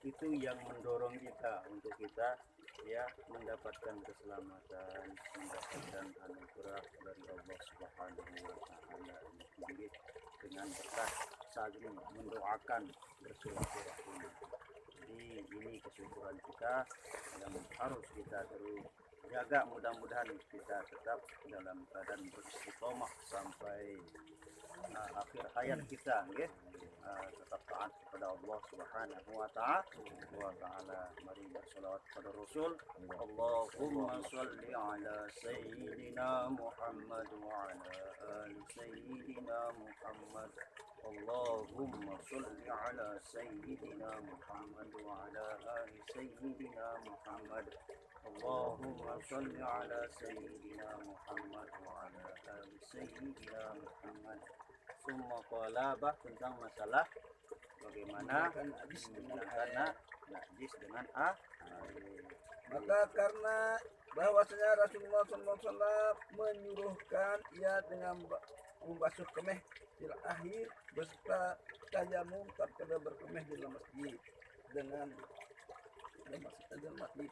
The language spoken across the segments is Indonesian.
itu yang mendorong kita untuk kita ya mendapatkan keselamatan, mendapatkan anugerah dari Allah Subhanahu wa taala ini dengan berkat saling mendoakan bersilaturahmi. Jadi ini kesyukuran kita yang harus kita terus jaga, mudah-mudahan kita tetap dalam keadaan beristiqomah sampai akhir hayat kita, nggih. Tetap taat kepada Allah Subhanahu wa taala. Mari bersolawat kepada Rasul. Allahumma shalli ala sayyidina Muhammad wa ala ali sayyidina Muhammad. Allahumma shalli ala sayyidina Muhammad wa ala ali sayyidina Muhammad. Allahumma shalli ala sayyidina Muhammad wa ala ali sayyidina Muhammad. Summa qala tentang masalah bagaimana menghilangkan najis dengan air. Maka karena bahwasanya Rasulullah SAW menyuruhkan ia dengan membasuh kemih di akhir beserta tayamum tatkala berkemih di dalam masjid dengan dalam masjid.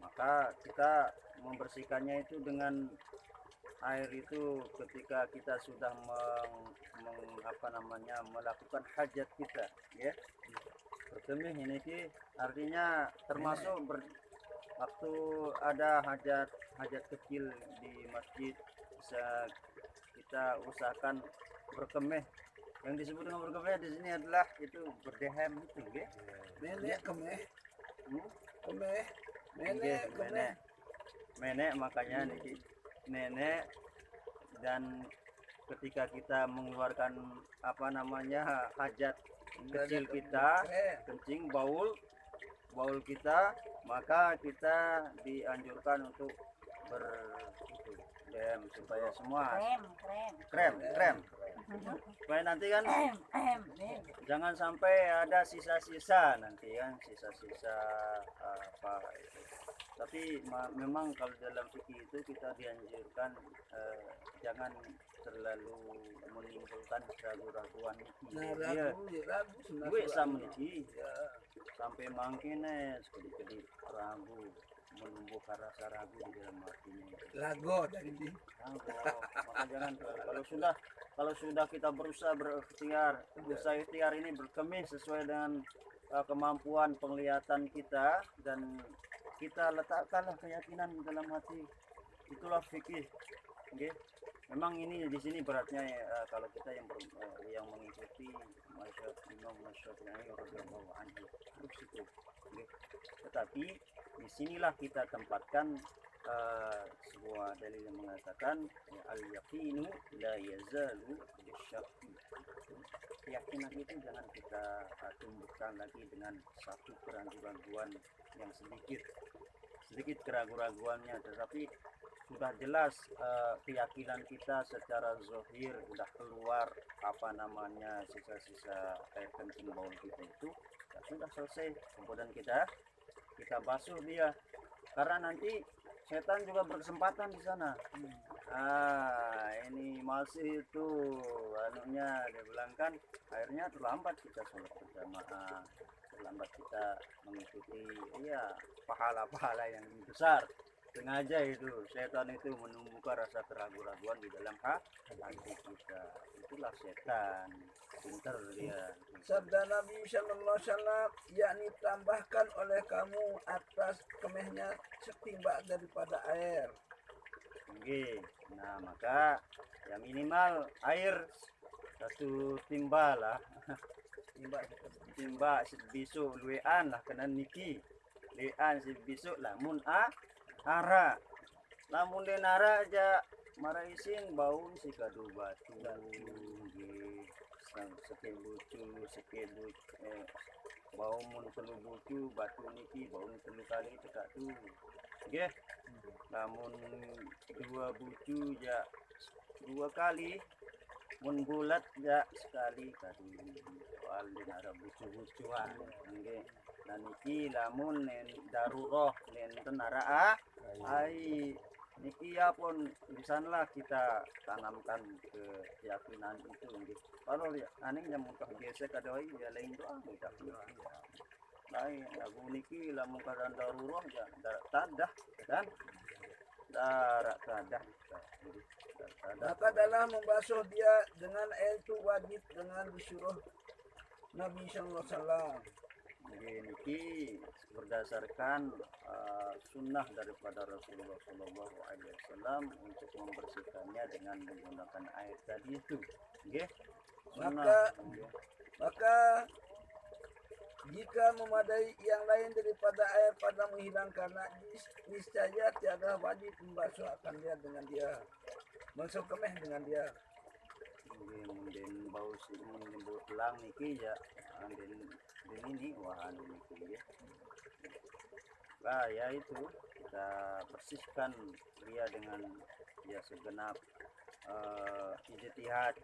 Maka kita membersihkannya itu dengan air itu ketika kita sudah melakukan hajat kita, ya. Berkemih ini artinya termasuk waktu ada hajat kecil di masjid, bisa kita usahakan berkemih. Yang disebut dengan berkemih di sini adalah itu berdehem itu, ya. Nenek kemih, Nenek makanya niki nenek. Dan ketika kita mengeluarkan hajat kecil kita, kencing baul kita, maka kita dianjurkan untuk krem supaya semua krem supaya nanti kan jangan sampai ada sisa-sisa nanti kan, sisa-sisa apa itu. Tapi memang kalau dalam fikih itu kita dianjurkan jangan terlalu menimbulkan keraguan gue sama niki sampai mangkene sedikit ragu, menumbuhkan rasa ragu di dalam hatinya. Lago dari di. Maka jangan kalau sudah kita berusaha ikhtiar ini berkemih sesuai dengan kemampuan penglihatan kita, dan kita letakkanlah keyakinan di dalam hati, itulah fikih. Okay. Memang ini di sini beratnya kalau kita yang mengikuti mazhab Imam Syafi'i radhiyallahu anhu harus itu. Okay. Tetapi disinilah kita tempatkan sebuah dalil yang mengatakan al-yaqinu la yazalu bisyakki. Keyakinan itu jangan kita tumbuhkan lagi dengan satu keraguan-raguan yang sedikit keraguan-raguannya, tetapi sudah jelas keyakinan kita secara zahir sudah keluar sisa-sisa air kencing baul kita itu ya sudah selesai. Kemudian kita basuh dia, karena nanti setan juga berkesempatan di sana. Ini masih itu dia bilang kan akhirnya terlambat kita sholat berjamaah, terlambat kita mengikuti pahala-pahala yang besar. Sengaja itu setan itu menumbuhkan rasa keraguan-raguan di dalam hati kita. Itulah setan, pintar dia. Sabda Nabi Sallallahu Alaihi Wasallam, yakni tambahkan oleh kamu atas kemihnya setimbang daripada air. Oke. Nah maka ya minimal air satu timba lah. timba sebisuk luean lah kena niki. Luean sebisuk lah mun hara, lamun denara aja mara isin baun si kadu batu sekian bucu bau mun telu bucu batu niki baun telu kali cekak tu nggih. Lamun dua bucu ja dua kali, mun bulat ja sekali kadu soal denara bucu-bucuan nggih. Dan niki lamun nen daruroh nen tenara ai niki ya pun di sanalah kita tanamkan keyakinan itu nggih. Kalau ya aning yang muntah biasa kadoi ya lain doang udah lain aku niki lamun keadaan darurat ya tadah kan darat tadah Maka dalam membasuh dia dengan air itu wajib dengan disuruh Nabi Sallallahu Alaihi Wasallam. niki berdasarkan sunnah daripada Rasulullah Shallallahu Alaihi Wasallam untuk membersihkannya dengan menggunakan air tadi itu, nggih. Maka jika memadai yang lain daripada air pada menghilangkan najis, niscaya tiada wajib membasuh akan dia dengan dia, membasuh kemeh dengan dia. Mungkin bau sih menyebut lang niki ya, dan ini wah niki ya. Nah ya itu kita bersihkan dia dengan ya segenap ijtihad,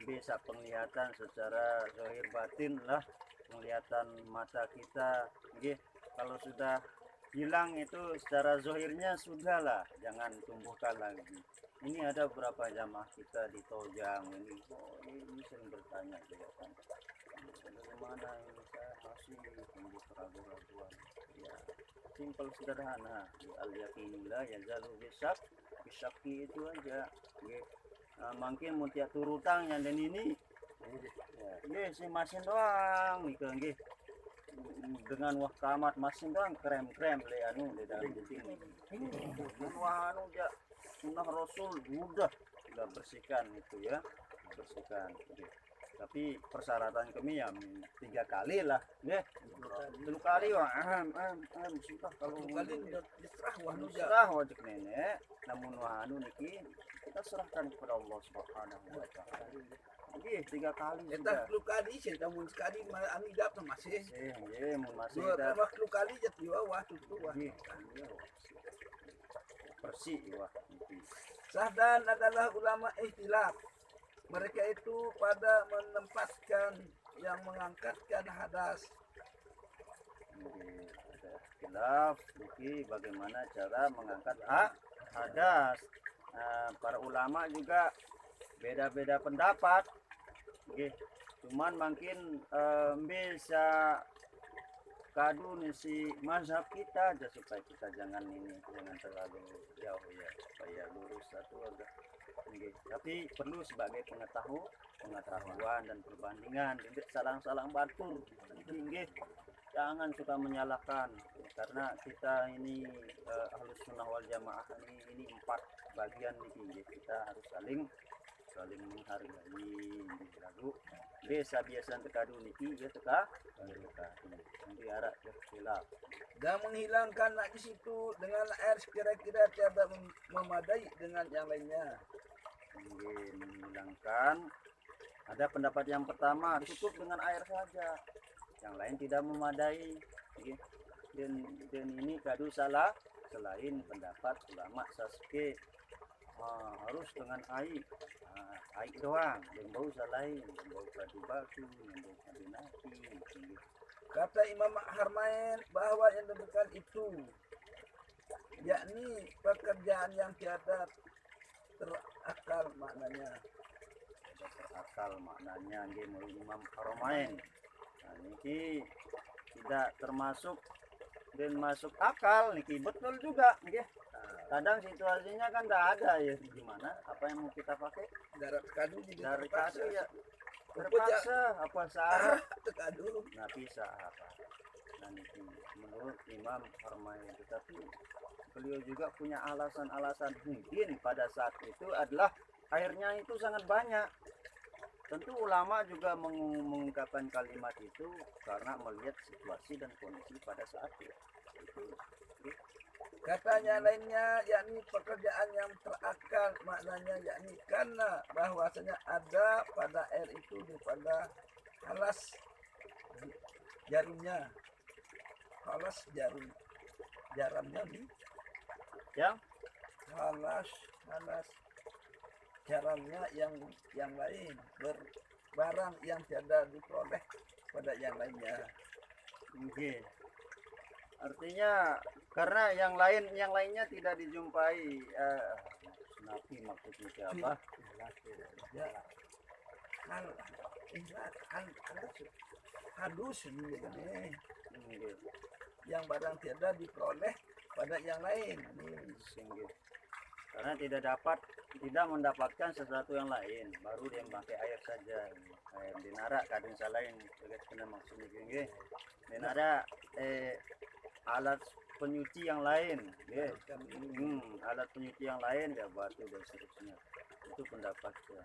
bisa penglihatan secara zahir batin lah, penglihatan mata kita nggih. Kalau sudah hilang itu secara zahirnya sudahlah, jangan tumbuhkan lagi. Ini ada beberapa jamaah kita di Tojang ini, ini sering bertanya juga kan, bagaimana ini saya masih tumbuh keraguan-keraguan. Ya simpel sederhana, al yakinillah ya jalu bisaki itu aja. Mungkin mau tiap turutang yang dan ini ya si masin doang nih nggih, dengan wah kamat masin doang krem le anu di dalam sini wah anu ya sunnah Rasul udah bersihkan itu ya, bersihkan gitu. Tapi persyaratan kami ya 3 kali lah ya, 3 kali wah sudah kalau Kali diserah wajib nenek, namun wah anu niki kita serahkan kepada Allah Subhanahu wa taala. Nggih 3 kali sudah. Eta 10 kali sih tamun sekali ani dap masih. Nggih mun masih Dua waktu kali jadi wah tutu wah. Bersih wah. Sahdan adalah ulama ikhtilaf. Mereka itu pada menempatkan yang mengangkatkan hadas. Ada ikhtilaf niki bagaimana cara mengangkat hadas. Para ulama juga beda-beda pendapat. Nggih. Cuman mungkin bisa kadu si mazhab kita aja supaya kita jangan terlalu jauh ya, supaya lurus satu agak. Tapi perlu sebagai pengetahuan dan perbandingan, tidak salang-salang batur. Nggih. Jangan suka menyalahkan, karena kita ini Ahlus Sunnah wal Jamaah ini 4 bagian nih, kita harus saling menghargai lagu biasa tekadu niki ya teka nanti arah khilaf dan menghilangkan najis itu dengan air kira-kira tiada memadai dengan yang lainnya. Menghilangkan, ada pendapat yang pertama cukup dengan air saja, yang lain tidak memadai. Dan ini kadu salah selain pendapat ulama saske harus dengan air doang, yang bau lain, yang bau kadu batu, yang bau kadu nasi. Kata Imam Harmain bahwa yang demikian itu yakni pekerjaan yang tiada terakal maknanya. Imam Harmain. Nah, ini tidak termasuk dan masuk akal niki, betul juga nggih. Kadang situasinya kan tidak ada ya, gimana apa yang mau kita pakai darat kadu dari kadu ya terpaksa apa sah kadu nah bisa apa. Nah niki menurut Imam Harmain, tetapi beliau juga punya alasan-alasan, mungkin pada saat itu adalah airnya itu sangat banyak. Tentu ulama juga mengungkapkan kalimat itu karena melihat situasi dan kondisi pada saat itu. Katanya lainnya yakni pekerjaan yang terakal maknanya yakni karena bahwasanya ada pada air itu daripada halas jarumnya, jaramnya nih yang halas jaramnya yang lain barang yang tiada diperoleh pada yang lainnya. Nggih. Artinya karena yang lainnya tidak dijumpai. Nabi maksudnya siapa? Ya, hal ikhlas halus ini Inggih, yang barang tiada diperoleh pada yang lain. inggih. Karena tidak mendapatkan sesuatu yang lain, baru dia pakai air saja. Air dinara kadang salahin, kena maksudnya inggih. Dinara alat penyuci yang lain, ya. Alat penyuci yang lain ya batu dan seterusnya. Itu pendapatnya.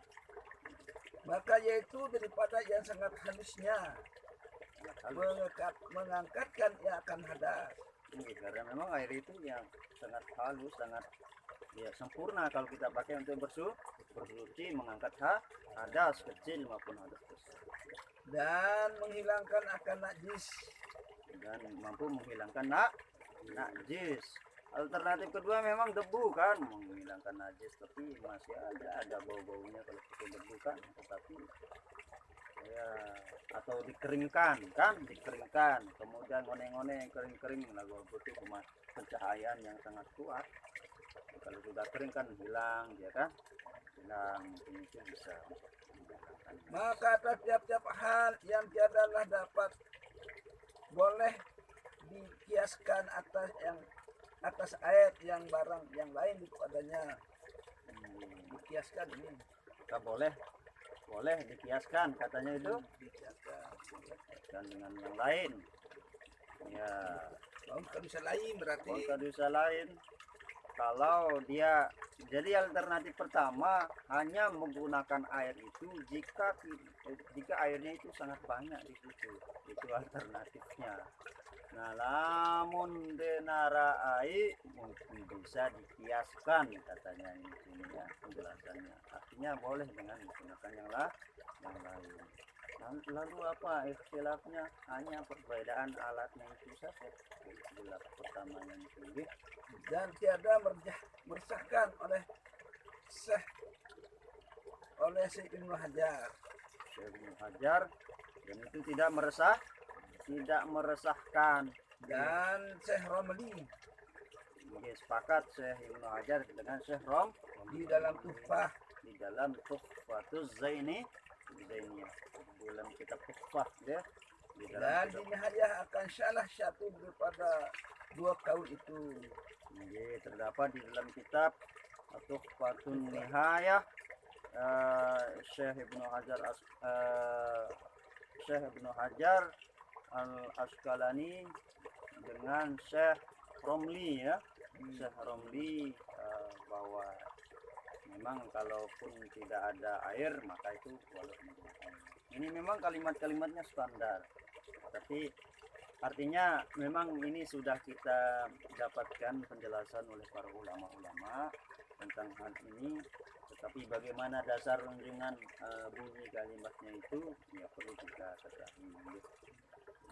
Maka yaitu daripada yang sangat halusnya mengangkatkan yang akan hadas. Karena memang air itu yang sangat halus, sangat ya sempurna kalau kita pakai untuk bersuci, mengangkat hadas kecil maupun hadas besar, Dan menghilangkan akan najis. dan mampu menghilangkan najis. Alternatif kedua memang debu kan, menghilangkan najis, tapi masih ada bau-baunya kalau pakai debu kan, tetapi ya atau dikeringkan kan, kemudian ngone-ngone kering lalu butuh pencahayaan yang sangat kuat. Kalau sudah kering kan hilang dia kan, ini itu bisa menghilangkan. Maka atas tiap-tiap hal yang tiadalah dapat boleh dikiaskan atas ayat yang barang yang lain padanya. Dikiaskan ini. Kita boleh dikiaskan katanya itu dan dengan yang lain ya. Kalau bisa lain berarti Kalau bisa lain, kalau dia jadi alternatif pertama hanya menggunakan air itu jika airnya itu sangat banyak di situ, itu alternatifnya. Nah, namun denara air mungkin bisa dikiaskan katanya ini ya penjelasannya. Artinya boleh dengan menggunakan yang lain. Lalu apa ikhtilafnya? Hanya perbedaan alatnya itu saja. Ikhtilaf pertamanya itu. dan tiada meresahkan oleh Syekh Ibnu Hajar. Syekh Ibnu Hajar dan itu tidak meresahkan. Dan Syekh Romli Oke, sepakat Syekh Ibnu Hajar dengan Syekh di dalam Tuhfah. di dalam Tuhfatuz Zainiyah, dalam kitab Tuhfah ya. Di Dan dalam kitab dinihayah akan salah satu daripada dua kaul itu. ini terdapat di dalam kitab Tuhfatun Nihayah, Syekh Ibnu Hajar Al Asqalani dengan Syekh Romli ya. Syekh Romli bahwa memang kalaupun tidak ada air maka itu boleh menggunakan. Ini memang kalimat-kalimatnya standar, tapi artinya memang ini sudah kita dapatkan penjelasan oleh para ulama-ulama tentang hal ini, tetapi bagaimana dasar runjungan bunyi kalimatnya itu ya perlu kita ketahui.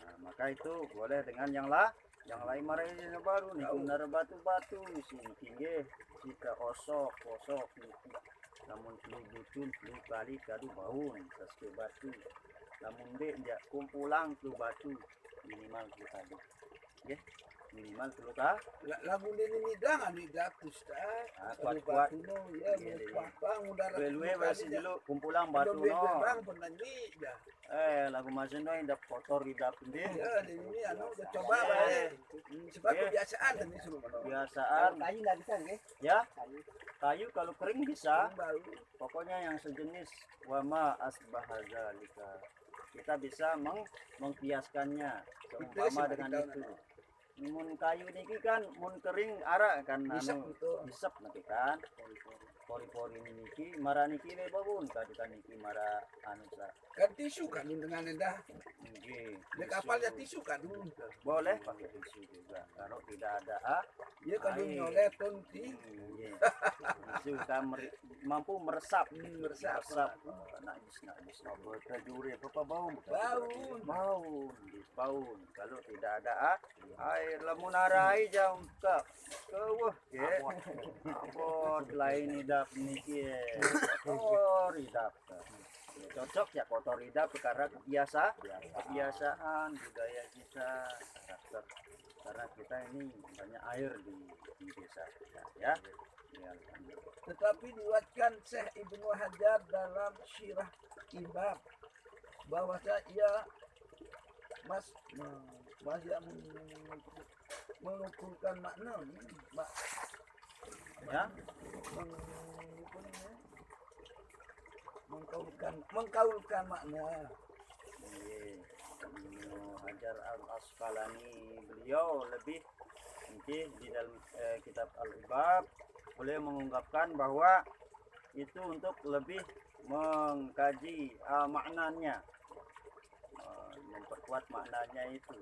Nah, maka itu boleh dengan yang lain marahnya baru nih benar batu-batu sini tinggi kita osok niki namun flu butun flu kali kadu baun saske batu namun dia kumpulang flu batu minimal flu kali ya minimal flu ka Lagu ini midang ani datus ta. kuat no ya kuat udara. belwe masih dulu kumpulang batu no Bang penanyi ya. lagu masih no yang kotor di dapur dia Ya ini anu udah coba bae. Sebab kebiasaan ini suruh kebiasaan kayu enggak bisa nggih. ya kayu kalau kering bisa Baru pokoknya yang sejenis wama asbahazalika kita bisa mengkiaskannya seumpama dengan itu. Mun kayu niki kan mun kering ara kan isep nanti kan pori-pori niki mara niki le babun kan niki mara anu sa kan tisu kan dengan endah. nggih Di kapal ya tisu kan dulu. boleh pakai tisu juga kalau tidak ada Ya kan air. nyoleh tonti. Nggih. Tisu kan mampu meresap Meresap. najis bau kejuri apa bau Bau. kalau tidak ada air lamun arai jam ke wah ke abot lain idap niki kotor idap cocok ya kotor idap karena kebiasaan budaya kita karakter karena kita ini banyak air di desa kita ya. Ya, alhamdulillah. Tetapi diwatkan Syekh Ibnu Hajar dalam Syirah Imam bahwa ia masih mengumpulkan makna Ya, mengkaulkan makna. Ibnu Hajar Al Asqalani beliau lebih nanti di dalam kitab Al-Ibab boleh mengungkapkan bahwa itu untuk lebih mengkaji maknanya, memperkuat maknanya itu,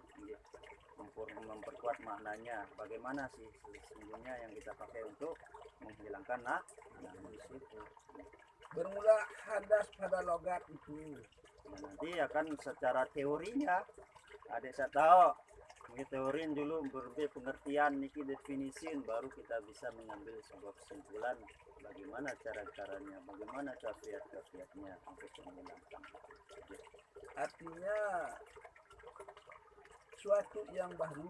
memperkuat maknanya bagaimana sih sesungguhnya yang kita pakai untuk menghilangkan najis itu. Bermula hadas pada logat itu. Nah, nanti akan secara teorinya adik saya tahu ini teorin dulu berbeda pengertian niki definisin baru kita bisa mengambil sebuah kesimpulan bagaimana cara-caranya, bagaimana kafiat-kafiatnya untuk menghilangkan. Artinya suatu yang baru.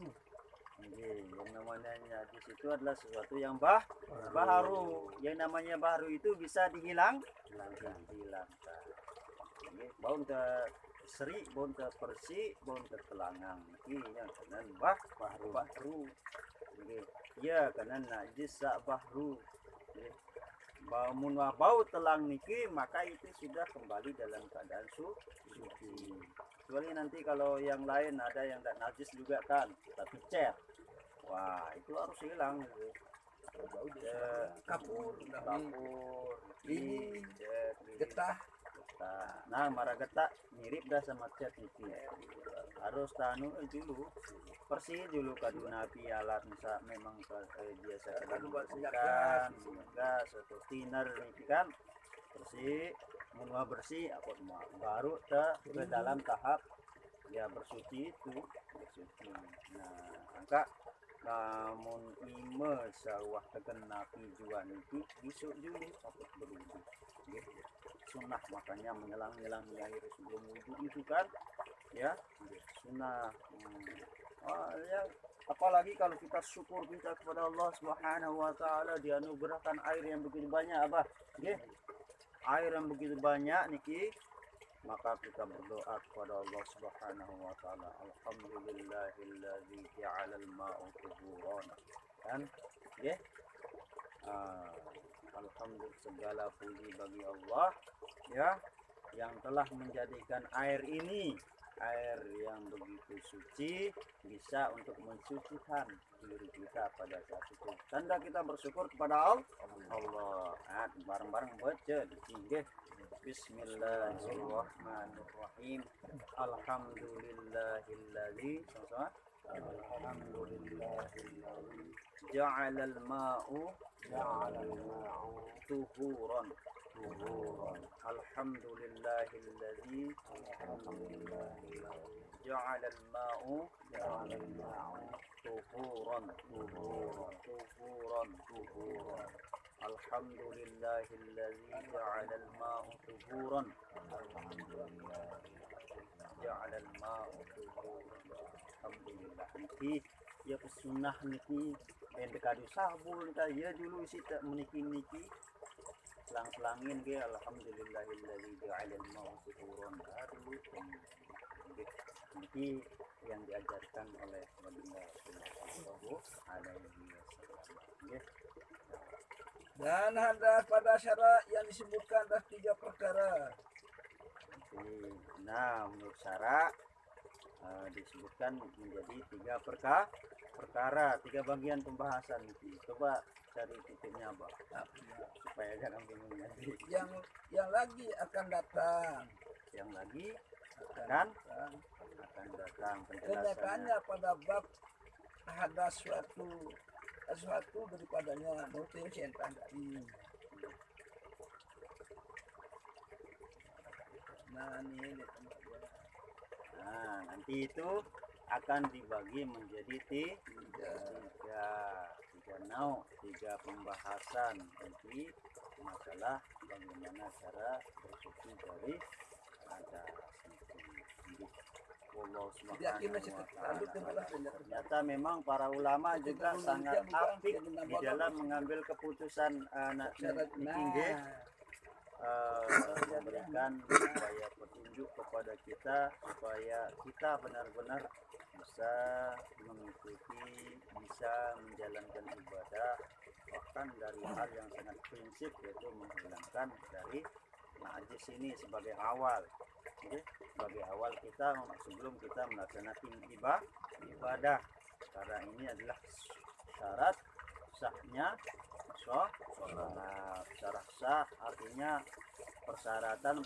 Yang namanya di situ adalah sesuatu yang baru. Yang namanya baru itu bisa dihilangkan. Bau te seri, bau te persi, bau te telangang. Yang kanan baru. Ya kanan najis sak baru. Bau telang niki maka itu sudah kembali dalam keadaan suci. Kecuali nanti kalau yang lain ada yang tak najis juga kan, tapi cat. Wah, itu harus hilang gitu. Kapur, ini getah. Nah, marah getah mirip dah sama cat itu. Harus tanu dulu. Bersih dulu kaduna api alat misal memang biasa kadang bersihkan, gas atau thinner ini kan bersih, munwa bersih apa baru ke dalam tahap ya bersuci itu bersuci. Nah, angka namun ime sawah tekan napi juan itu besok dulu patut berwudu. Sunnah makanya menyelang-nyelang di air sebelum wudu itu kan ya sunnah. Ya, apalagi kalau kita syukur kita kepada Allah Subhanahu wa taala dianugerahkan air yang begitu banyak abah. Air yang begitu banyak niki maka kita berdoa kepada Allah Subhanahu wa taala, alhamdulillahilladzi ja'alal ma'u tuhuran. Kan? Nggih. Alhamdulillah segala puji bagi Allah ya yang telah menjadikan air ini air yang begitu suci bisa untuk mensucikan diri kita pada saat itu. Tanda kita bersyukur kepada Allah. Bareng-bareng baca di sini. Bismillahirrahmanirrahim. Alhamdulillahilladzi ja'alal ma'u tuhuran. Alhamdulillahilladzi ja'alal ma'u tuhuran. Alhamdulillahilladzi ja'alal ma'u tuhuran. Ja'alal ma'u tuhuran. Alhamdulillah. Niki ya sunnah niki dekadu sabun ta ya dulu isi tak meniki selang-selangin ge alhamdulillahilladzi ja'alal ma'u tuhuran. Baru niki yang diajarkan oleh baginda Rasulullah sallallahu alaihi wasallam. Dan ada pada syarat yang disebutkan ada 3 perkara. Nah, menurut syarat disebutkan menjadi 3 perkara, 3 bagian pembahasan itu. Coba cari titiknya, Pak. Supaya jangan bingung nanti. Yang lagi akan datang. Yang lagi akan datang Kenyataannya pada bab ada suatu daripadanya mungkin sentan dari. Nah, nanti itu akan dibagi menjadi tiga pembahasan nanti masalah bagaimana cara bersuci dari hadas. Allah Yakin masih Subhanahu wa terlalu taala. kebelah. Ternyata memang para ulama juga sangat apik di dalam mengambil keputusan tinggi, memberikan supaya petunjuk kepada kita supaya kita benar-benar bisa mengikuti, bisa menjalankan ibadah, bahkan dari hal yang sangat prinsip yaitu menghilangkan dari najis ini sebagai awal. Oke, sebagai awal kita sebelum kita melaksanakan ibadah, karena ini adalah syarat sahnya sholat. Syarat sah artinya persyaratan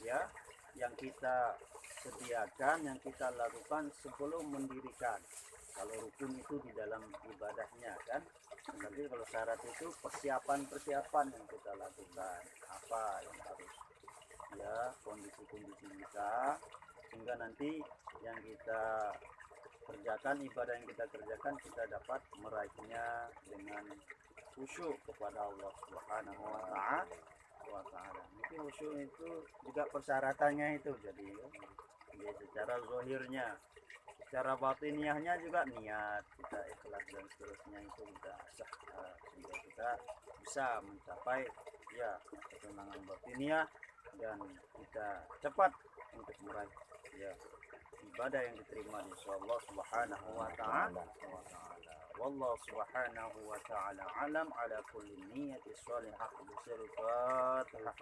ya yang kita sediakan, yang kita lakukan sebelum mendirikan. Kalau rukun itu di dalam ibadahnya kan, tapi kalau syarat itu persiapan yang kita lakukan, apa yang harus ya kondisi-kondisi kita, sehingga nanti yang kita kerjakan, ibadah yang kita kerjakan, kita dapat meraihnya dengan khusyuk kepada Allah Subhanahu wa taala. Mungkin khusyuk itu juga persyaratannya itu, jadi secara zahirnya, secara batiniahnya juga niat kita ikhlas dan seterusnya itu kita sah, sehingga kita bisa mencapai ya ketenangan batiniah dan kita cepat untuk meraih ya ibadah yang diterima di Allah Subhanahu wa taala. Wallahu subhanahu wa ta'ala alam ala kulli niyyati shalihah bi sirri Fatihah.